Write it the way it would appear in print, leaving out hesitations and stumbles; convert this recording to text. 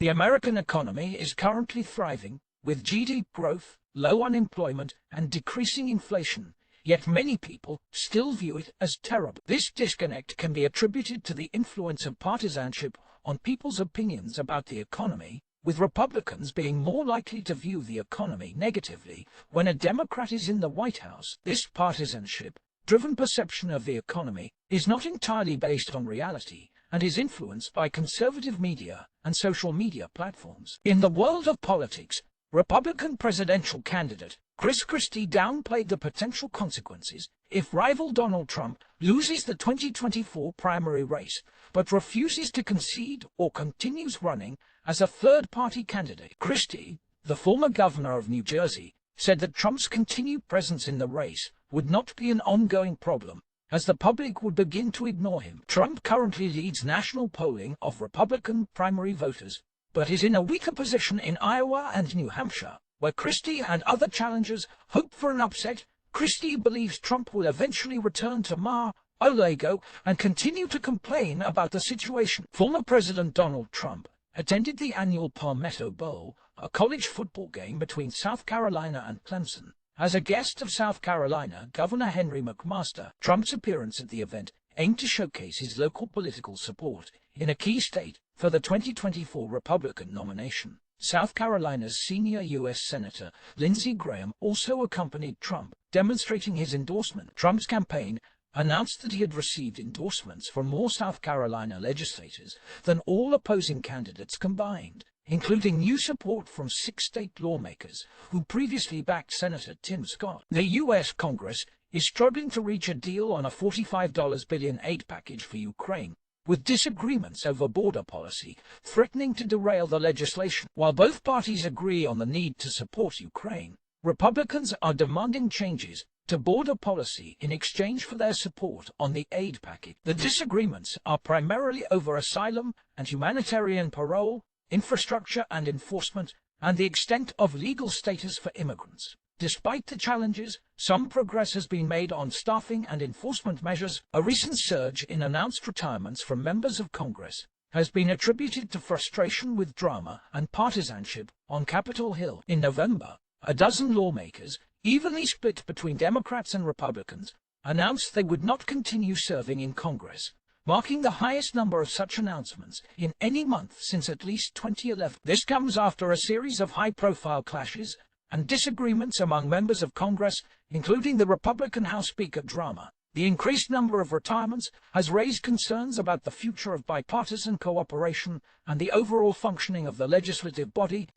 The American economy is currently thriving, with GDP growth, low unemployment, and decreasing inflation, yet many people still view it as terrible. This disconnect can be attributed to the influence of partisanship on people's opinions about the economy, with Republicans being more likely to view the economy negatively when a Democrat is in the White House. This partisanship-driven perception of the economy is not entirely based on reality and is influenced by conservative media and social media platforms. In the world of politics, Republican presidential candidate Chris Christie downplayed the potential consequences if rival Donald Trump loses the 2024 primary race, but refuses to concede or continues running as a third-party candidate. Christie, the former governor of New Jersey, said that Trump's continued presence in the race would not be an ongoing problem, as the public would begin to ignore him. Trump currently leads national polling of Republican primary voters, but is in a weaker position in Iowa and New Hampshire, where Christie and other challengers hope for an upset. Christie believes Trump will eventually return to Mar-a-Lago and continue to complain about the situation. Former President Donald Trump attended the annual Palmetto Bowl, a college football game between South Carolina and Clemson, as a guest of South Carolina Governor Henry McMaster. Trump's appearance at the event aimed to showcase his local political support in a key state for the 2024 Republican nomination. South Carolina's senior U.S. Senator Lindsey Graham also accompanied Trump, demonstrating his endorsement. Trump's campaign announced that he had received endorsements from more South Carolina legislators than all opposing candidates combined, including new support from 6 state lawmakers who previously backed Senator Tim Scott. The U.S. Congress is struggling to reach a deal on a $45 billion aid package for Ukraine, with disagreements over border policy threatening to derail the legislation. While both parties agree on the need to support Ukraine, Republicans are demanding changes to border policy in exchange for their support on the aid package. The disagreements are primarily over asylum and humanitarian parole, infrastructure and enforcement, and the extent of legal status for immigrants. Despite the challenges, some progress has been made on staffing and enforcement measures. A recent surge in announced retirements from members of Congress has been attributed to frustration with drama and partisanship on Capitol Hill. In November, a dozen lawmakers, evenly split between Democrats and Republicans, announced they would not continue serving in Congress, marking the highest number of such announcements in any month since at least 2011. This comes after a series of high-profile clashes and disagreements among members of Congress, including the Republican House Speaker drama. The increased number of retirements has raised concerns about the future of bipartisan cooperation and the overall functioning of the legislative body.